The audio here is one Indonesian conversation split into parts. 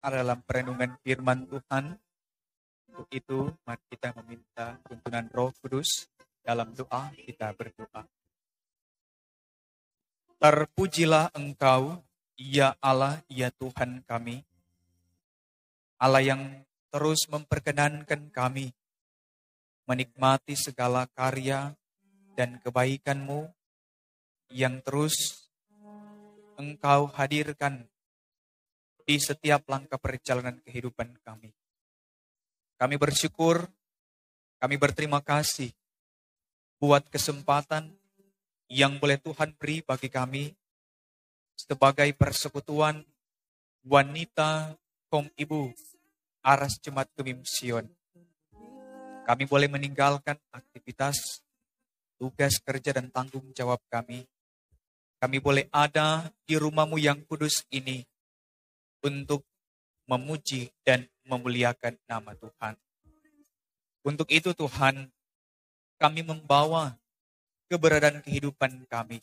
ada dalam perenungan firman Tuhan. Untuk itu, mari kita meminta tuntunan Roh Kudus. Dalam doa kita berdoa. Terpujilah Engkau, ya Allah, ya Tuhan kami. Allah yang terus memperkenankan kami menikmati segala karya dan kebaikan-Mu yang terus Engkau hadirkan di setiap langkah perjalanan kehidupan kami. Kami bersyukur, kami berterima kasih buat kesempatan yang boleh Tuhan beri bagi kami sebagai persekutuan wanita kaum ibu Aras Jemaat Gemim Sion. Kami boleh meninggalkan aktivitas, tugas kerja dan tanggung jawab kami. Kami boleh ada di rumah-Mu yang kudus ini untuk memuji dan memuliakan nama Tuhan. Untuk itu Tuhan, kami membawa keberadaan kehidupan kami.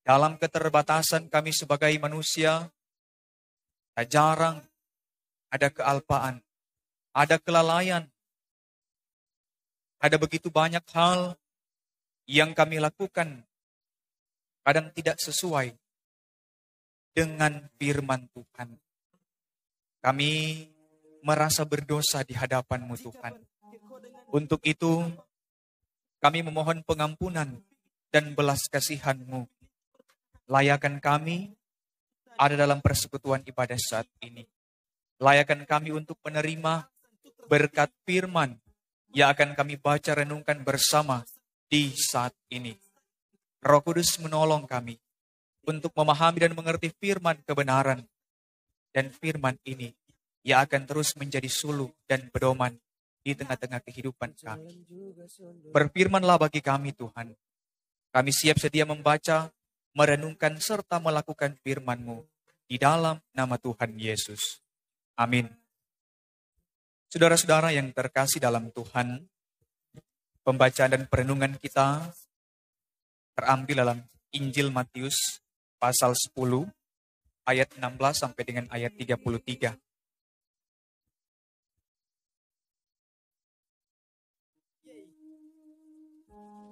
Dalam keterbatasan kami sebagai manusia, tak jarang ada kealpaan, ada kelalaian, ada begitu banyak hal yang kami lakukan, kadang tidak sesuai dengan firman Tuhan. Kami merasa berdosa di hadapan-Mu Tuhan. Untuk itu, kami memohon pengampunan dan belas kasihan-Mu. Layakan kami ada dalam persekutuan ibadah saat ini. Layakan kami untuk menerima berkat firman yang akan kami baca renungkan bersama di saat ini. Roh Kudus menolong kami untuk memahami dan mengerti firman kebenaran. Dan firman ini yang akan terus menjadi suluh dan pedoman di tengah-tengah kehidupan kami. Berfirmanlah bagi kami Tuhan. Kami siap sedia membaca, merenungkan, serta melakukan firman-Mu di dalam nama Tuhan Yesus. Amin. Saudara-saudara yang terkasih dalam Tuhan, pembacaan dan perenungan kita terambil dalam Injil Matius pasal 10 ayat 16 sampai dengan ayat 33.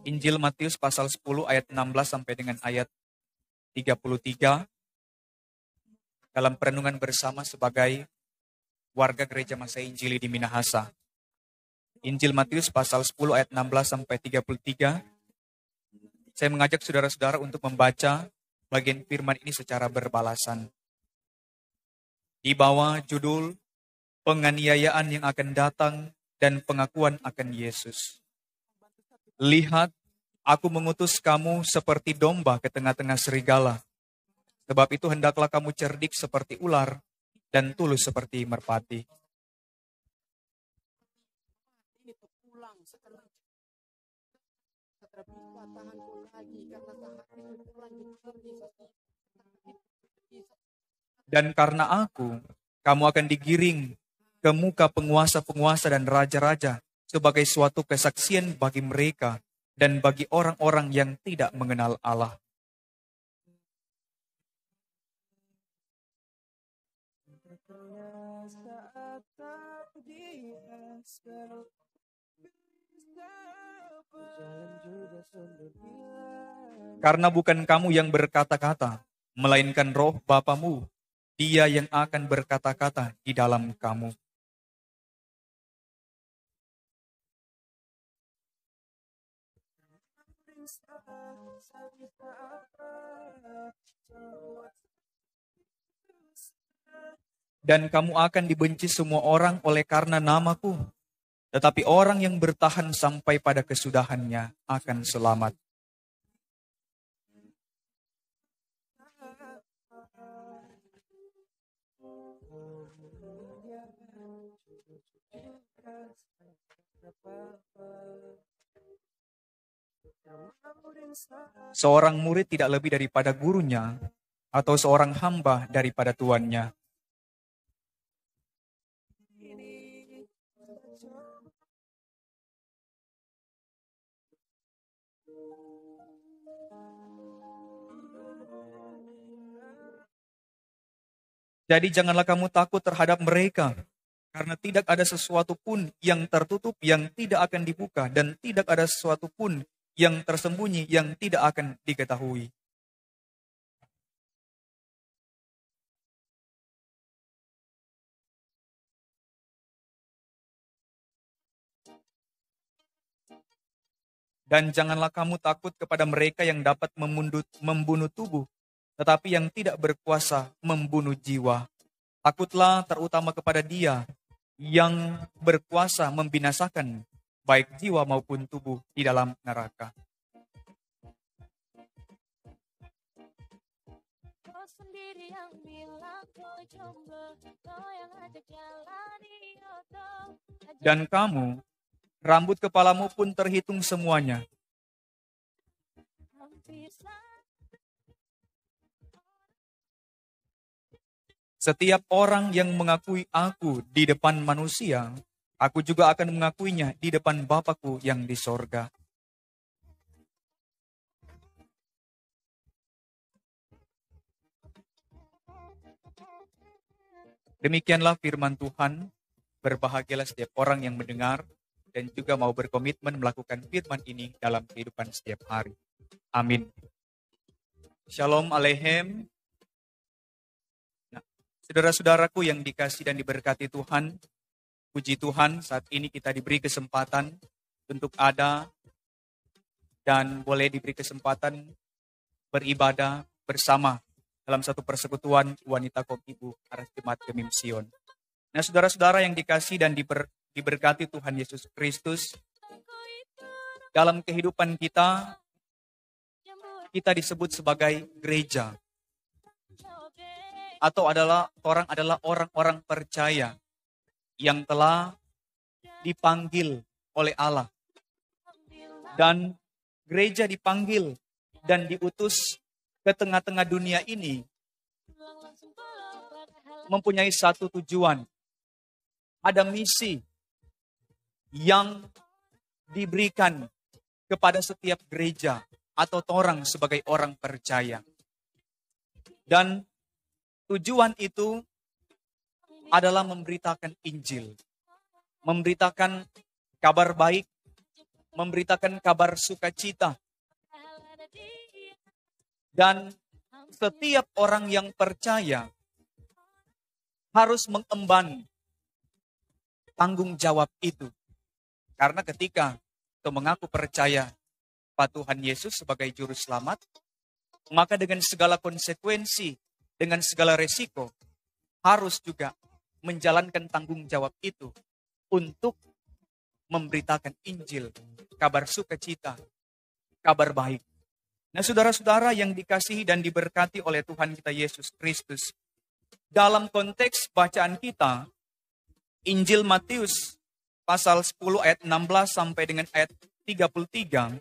Injil Matius pasal 10 ayat 16 sampai dengan ayat 33 dalam perenungan bersama sebagai warga gereja Masa Injili di Minahasa. Injil Matius pasal 10 ayat 16 sampai 33. Saya mengajak saudara-saudara untuk membaca bagian firman ini secara berbalasan. Di bawah judul penganiayaan yang akan datang dan pengakuan akan Yesus. Lihat, aku mengutus kamu seperti domba ke tengah-tengah serigala. Sebab itu hendaklah kamu cerdik seperti ular dan tulus seperti merpati. Dan karena aku, kamu akan digiring ke muka penguasa-penguasa dan raja-raja sebagai suatu kesaksian bagi mereka dan bagi orang-orang yang tidak mengenal Allah. Karena bukan kamu yang berkata-kata, melainkan Roh Bapamu, Dia yang akan berkata-kata di dalam kamu. Dan kamu akan dibenci semua orang oleh karena namaku. Tetapi orang yang bertahan sampai pada kesudahannya akan selamat. Seorang murid tidak lebih daripada gurunya, atau seorang hamba daripada tuannya. Jadi janganlah kamu takut terhadap mereka, karena tidak ada sesuatu pun yang tertutup yang tidak akan dibuka, dan tidak ada sesuatu pun yang tersembunyi yang tidak akan diketahui. Dan janganlah kamu takut kepada mereka yang dapat membunuh tubuh, tetapi yang tidak berkuasa membunuh jiwa. Takutlah terutama kepada Dia yang berkuasa membinasakan baik jiwa maupun tubuh di dalam neraka. Dan kamu, rambut kepalamu pun terhitung semuanya. Setiap orang yang mengakui aku di depan manusia, aku juga akan mengakuinya di depan Bapa-Ku yang di sorga. Demikianlah firman Tuhan. Berbahagialah setiap orang yang mendengar dan juga mau berkomitmen melakukan firman ini dalam kehidupan setiap hari. Amin. Shalom Aleichem. Nah, saudara-saudaraku yang dikasih dan diberkati Tuhan, puji Tuhan saat ini kita diberi kesempatan untuk ada dan boleh diberi kesempatan beribadah bersama dalam satu persekutuan wanita Kopibu Aras Jemaat Gemim Sion. Nah, saudara-saudara yang dikasih dan diberkati Tuhan Yesus Kristus, dalam kehidupan kita disebut sebagai gereja. Atau adalah orang-orang percaya yang telah dipanggil oleh Allah. Dan gereja dipanggil dan diutus ke tengah-tengah dunia ini mempunyai satu tujuan. Ada misi yang diberikan kepada setiap gereja atau orang sebagai orang percaya. Dan tujuan itu adalah memberitakan Injil, memberitakan kabar baik, memberitakan kabar sukacita. Dan setiap orang yang percaya harus mengemban tanggung jawab itu. Karena ketika kita mengaku percaya pada Tuhan Yesus sebagai juru selamat, maka dengan segala konsekuensi, dengan segala resiko, harus juga menjalankan tanggung jawab itu untuk memberitakan Injil, kabar sukacita, kabar baik. Nah, saudara-saudara yang dikasihi dan diberkati oleh Tuhan kita Yesus Kristus, dalam konteks bacaan kita, Injil Matius pasal 10 ayat 16 sampai dengan ayat 33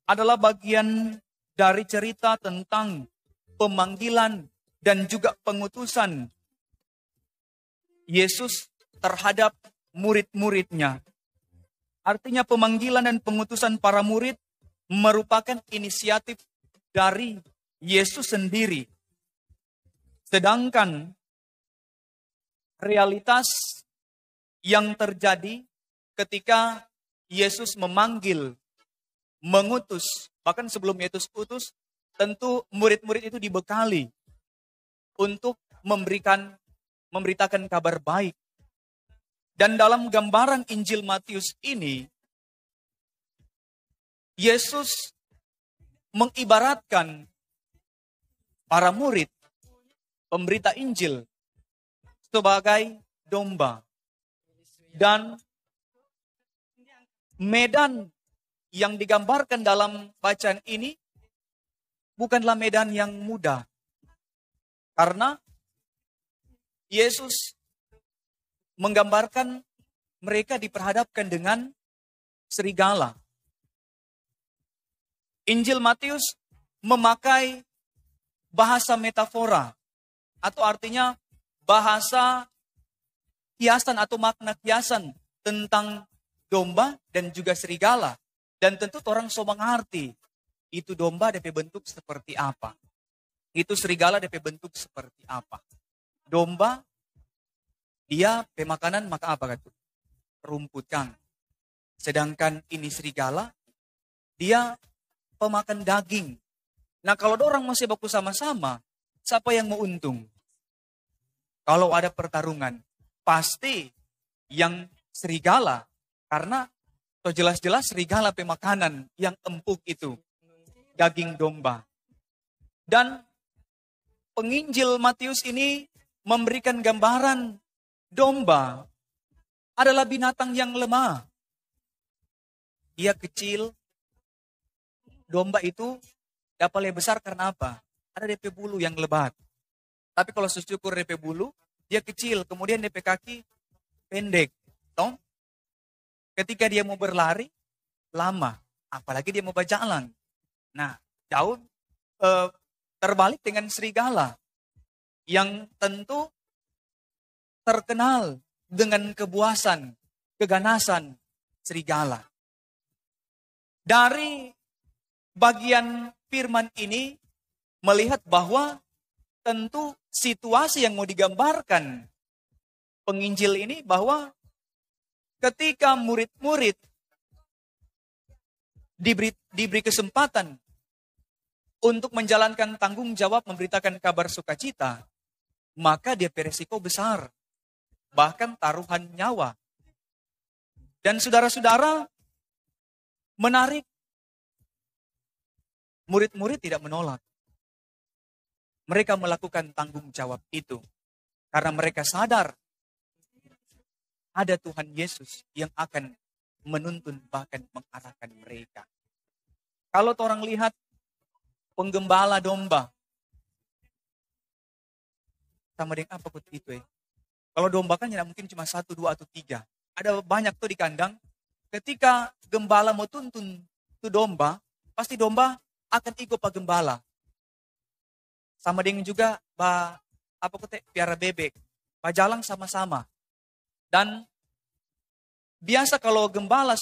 adalah bagian dari cerita tentang pemanggilan dan juga pengutusan Yesus terhadap murid-muridnya. Artinya pemanggilan dan pengutusan para murid merupakan inisiatif dari Yesus sendiri. Sedangkan realitas yang terjadi ketika Yesus memanggil, mengutus, bahkan sebelum Yesus utus, tentu murid-murid itu dibekali untuk memberitakan kabar baik. Dan dalam gambaran Injil Matius ini, Yesus mengibaratkan para murid, pemberita Injil, sebagai domba. Dan medan yang digambarkan dalam bacaan ini bukanlah medan yang mudah. Karena Yesus menggambarkan mereka diperhadapkan dengan serigala. Injil Matius memakai bahasa metafora, atau artinya bahasa kiasan atau makna kiasan tentang domba dan juga serigala. Dan tentu orang so mengerti, itu domba DP bentuk seperti apa, itu serigala DP bentuk seperti apa. Domba, dia pemakanan maka apa kata? Rumput kan. Sedangkan ini serigala, dia pemakan daging. Nah kalau orang masih baku sama-sama, siapa yang mau untung? Kalau ada pertarungan, pasti yang serigala. Karena jelas-jelas serigala pemakanan yang empuk itu. Daging domba. Dan penginjil Matius ini memberikan gambaran domba adalah binatang yang lemah. Ia kecil. Domba itu dapat lebih besar karena apa? Ada DP bulu yang lebat. Tapi kalau secukur DP bulu, dia kecil. Kemudian DP kaki pendek. Toh? Ketika dia mau berlari, lama. Apalagi dia mau berjalan. Nah, jauh terbalik dengan serigala. Yang tentu terkenal dengan kebuasan, keganasan serigala. Dari bagian firman ini melihat bahwa tentu situasi yang mau digambarkan penginjil ini bahwa ketika murid-murid diberi kesempatan untuk menjalankan tanggung jawab memberitakan kabar sukacita, maka dia beresiko besar, bahkan taruhan nyawa. Dan saudara-saudara, menarik, murid-murid tidak menolak. Mereka melakukan tanggung jawab itu. Karena mereka sadar ada Tuhan Yesus yang akan menuntun bahkan mengarahkan mereka. Kalau orang lihat penggembala domba, sama dengan apa itu ya? Kalau domba kan tidak mungkin cuma 1, 2, atau 3. Ada banyak tuh di kandang. Ketika gembala mau tuntun tuh domba, pasti domba akan ikut pak gembala. Sama dengan juga piara bebek, jalan sama-sama. Dan biasa kalau gembala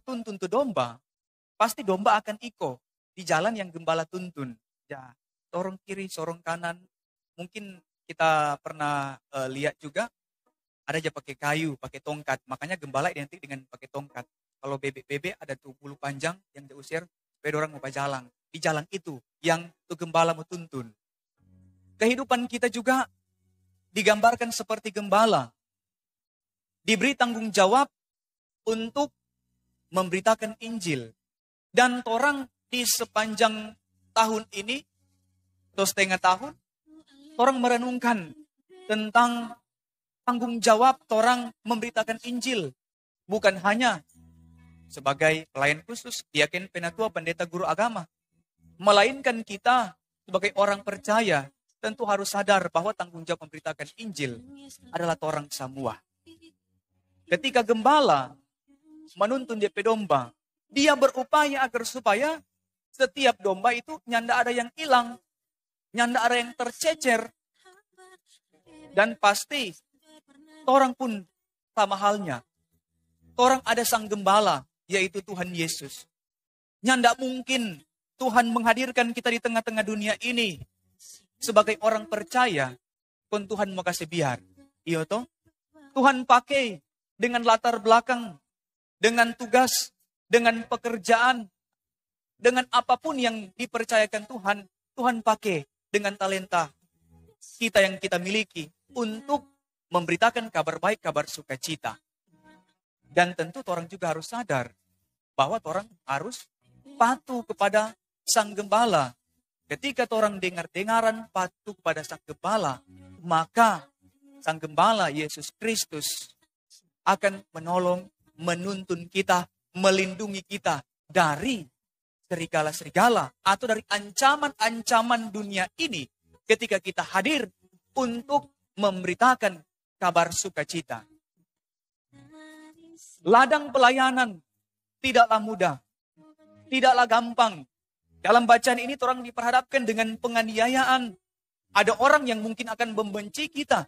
tuntun tuh domba, pasti domba akan ikut di jalan yang gembala tuntun. Ya, sorong kiri, sorong kanan. Mungkin kita pernah lihat juga ada aja pakai kayu, pakai tongkat. Makanya gembala identik dengan pakai tongkat. Kalau bebek-bebek ada tuh bulu panjang yang diusir supaya orang mau berjalan. Di jalan itu yang tuh gembala mau tuntun. Kehidupan kita juga digambarkan seperti gembala. Diberi tanggung jawab untuk memberitakan Injil. Dan orang di sepanjang tahun ini, atau setengah tahun, orang merenungkan tentang tanggung jawab orang memberitakan Injil. Bukan hanya sebagai pelayan khusus, diaken, penatua, pendeta, guru agama. Melainkan kita sebagai orang percaya tentu harus sadar bahwa tanggung jawab memberitakan Injil adalah orang semua. Ketika gembala menuntun DP domba, dia berupaya agar supaya setiap domba itu nyanda ada yang hilang, nyanda ada yang tercecer. Dan pasti orang pun sama halnya. Orang ada sang gembala, yaitu Tuhan Yesus. Nyanda mungkin Tuhan menghadirkan kita di tengah-tengah dunia ini sebagai orang percaya, pun Tuhan mau kasih biar. Iya toh? Tuhan pakai dengan latar belakang, dengan tugas, dengan pekerjaan, dengan apapun yang dipercayakan Tuhan, Tuhan pakai dengan talenta kita yang kita miliki untuk memberitakan kabar baik, kabar sukacita. Dan tentu orang juga harus sadar bahwa orang harus patuh kepada sang gembala. Ketika orang dengar-dengaran patuh kepada sang gembala, maka sang gembala Yesus Kristus akan menolong, menuntun kita, melindungi kita dari serigala-serigala atau dari ancaman-ancaman dunia ini ketika kita hadir untuk memberitakan kabar sukacita. Ladang pelayanan tidaklah mudah, tidaklah gampang. Dalam bacaan ini orang diperhadapkan dengan penganiayaan. Ada orang yang mungkin akan membenci kita.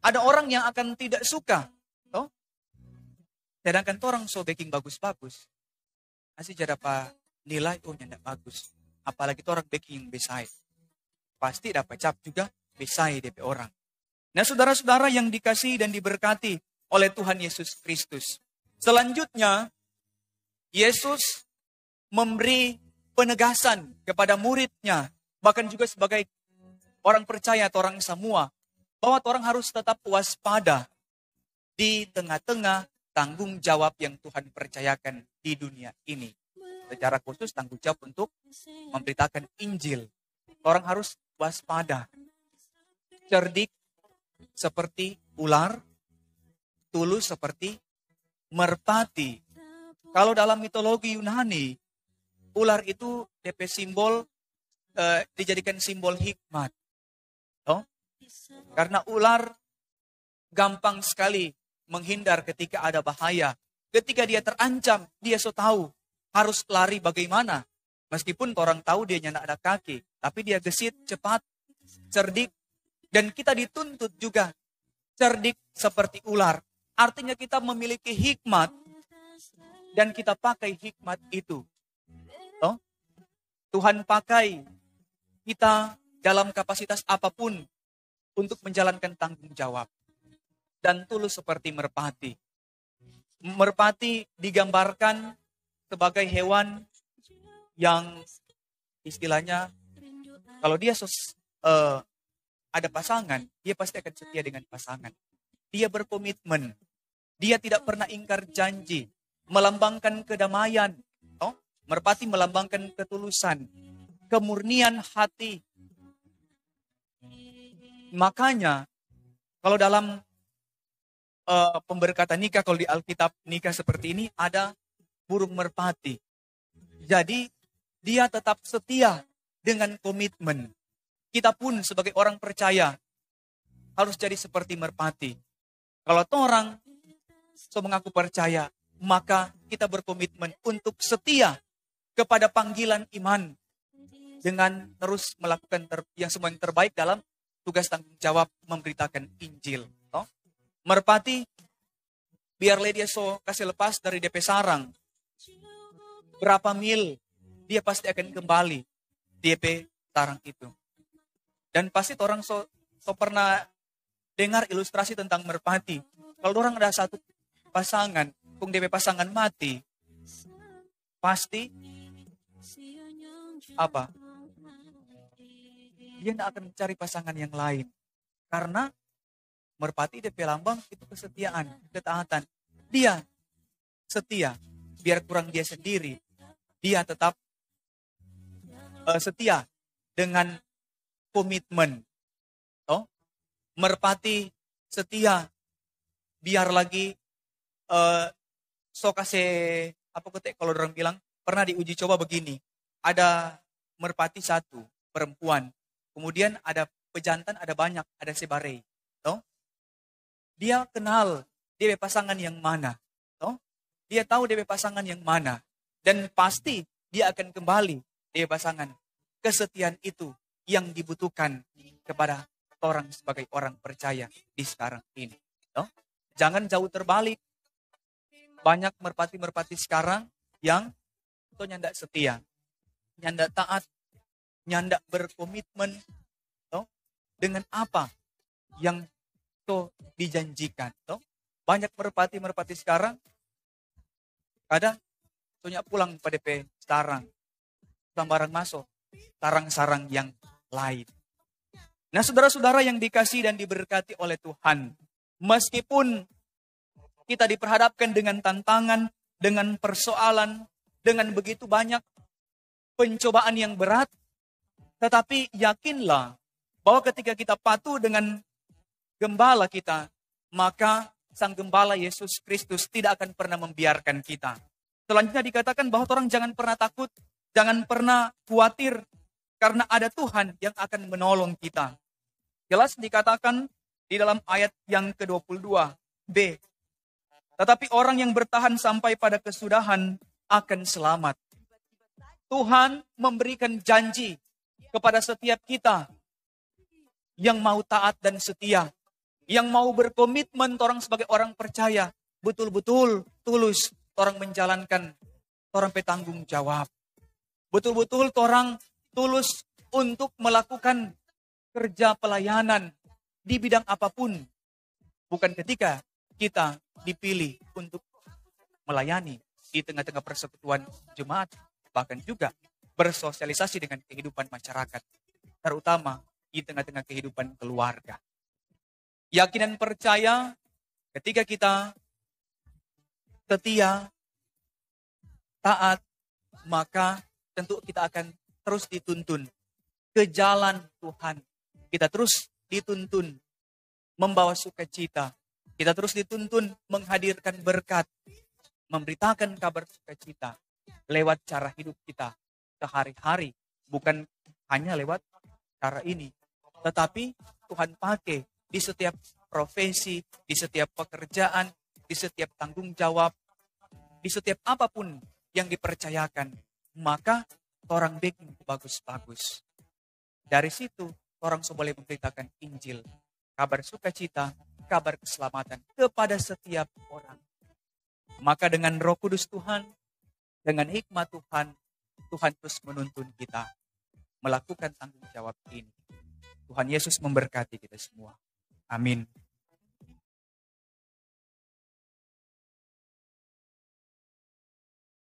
Ada orang yang akan tidak suka. Oh? Sedangkan orang baking bagus-bagus. Masih dapat nilai, nyanda bagus. Apalagi orang baking besar. Pasti dapat cap juga besai DP orang. Nah saudara-saudara yang dikasihi dan diberkati oleh Tuhan Yesus Kristus. Selanjutnya, Yesus memberi penegasan kepada muridnya, bahkan juga sebagai orang percaya atau orang semua, bahwa orang harus tetap waspada di tengah-tengah tanggung jawab yang Tuhan percayakan di dunia ini. Secara khusus tanggung jawab untuk memberitakan Injil. Orang harus waspada, cerdik seperti ular, tulus seperti merpati. Kalau dalam mitologi Yunani, ular itu DP simbol, dijadikan simbol hikmat. Oh? Karena ular gampang sekali menghindar ketika ada bahaya. Ketika dia terancam, dia so tahu harus lari bagaimana. Meskipun orang tahu dia tidak ada kaki, tapi dia gesit, cepat, cerdik. Dan kita dituntut juga cerdik seperti ular. Artinya kita memiliki hikmat dan kita pakai hikmat itu. Oh? Tuhan pakai kita dalam kapasitas apapun untuk menjalankan tanggung jawab. Dan tulus seperti merpati. Merpati digambarkan sebagai hewan yang istilahnya kalau dia ada pasangan, dia pasti akan setia dengan pasangan. Dia berkomitmen. Dia tidak pernah ingkar janji. Melambangkan kedamaian. Oh? Merpati melambangkan ketulusan. Kemurnian hati. Makanya, kalau dalam pemberkatan nikah, kalau di Alkitab nikah seperti ini, ada burung merpati. Jadi, dia tetap setia dengan komitmen. Kita pun sebagai orang percaya, harus jadi seperti merpati. Kalau orang mengaku percaya, maka kita berkomitmen untuk setia kepada panggilan iman dengan terus melakukan yang semua yang terbaik dalam tugas tanggung jawab memberitakan Injil. Oh? Merpati, biarlah dia kasih lepas dari DP sarang. Berapa mil, dia pasti akan kembali DP sarang itu. Dan pasti orang pernah dengar ilustrasi tentang merpati. Kalau orang ada satu pasangan, kung DP pasangan mati, pasti apa? Dia tidak akan mencari pasangan yang lain. Karena merpati DP lambang itu kesetiaan, ketaatan. Dia setia, biar kurang dia sendiri. Dia tetap setia dengan komitmen. Oh, merpati setia, biar lagi kalau orang bilang pernah diuji coba begini. Ada merpati satu, perempuan. Kemudian ada pejantan, ada banyak, ada sebarei. Oh, dia kenal dia pasangan yang mana. Oh, dia tahu dia pasangan yang mana. Dan pasti dia akan kembali dia pasangan. Kesetiaan itu yang dibutuhkan kepada orang sebagai orang percaya di sekarang ini. Oh? Jangan jauh terbalik. Banyak merpati-merpati sekarang yang itu nyandak setia, nyandak taat, nyandak berkomitmen dengan apa yang dijanjikan. Banyak merpati-merpati sekarang kadang pulang pada sarang, sambarang masuk sarang-sarang yang lain. Nah, saudara-saudara yang dikasihi dan diberkati oleh Tuhan, meskipun kita diperhadapkan dengan tantangan, dengan persoalan, dengan begitu banyak pencobaan yang berat, tetapi yakinlah bahwa ketika kita patuh dengan gembala kita, maka Sang Gembala Yesus Kristus tidak akan pernah membiarkan kita. Selanjutnya dikatakan bahwa orang jangan pernah takut, jangan pernah khawatir, karena ada Tuhan yang akan menolong kita. Jelas dikatakan di dalam ayat yang ke-22b. Tetapi orang yang bertahan sampai pada kesudahan akan selamat. Tuhan memberikan janji kepada setiap kita yang mau taat dan setia, yang mau berkomitmen orang sebagai orang percaya, betul-betul tulus orang menjalankan orang petanggung jawab. Betul-betul orang tulus untuk melakukan kerja pelayanan di bidang apapun. Bukan ketika kita dipilih untuk melayani di tengah-tengah persekutuan jemaat, bahkan juga bersosialisasi dengan kehidupan masyarakat, terutama di tengah-tengah kehidupan keluarga. Yakin dan percaya ketika kita setia, taat, maka tentu kita akan terus dituntun ke jalan Tuhan. Kita terus dituntun membawa sukacita. Kita terus dituntun menghadirkan berkat, memberitakan kabar sukacita lewat cara hidup kita sehari-hari. Bukan hanya lewat cara ini, tetapi Tuhan pakai di setiap profesi, di setiap pekerjaan, di setiap tanggung jawab, di setiap apapun yang dipercayakan. Maka orang bikin bagus-bagus. Dari situ orang boleh memberitakan Injil, kabar sukacita, kabar keselamatan kepada setiap orang. Maka dengan Roh Kudus Tuhan, dengan hikmat Tuhan, Tuhan terus menuntun kita melakukan tanggung jawab ini. Tuhan Yesus memberkati kita semua. Amin.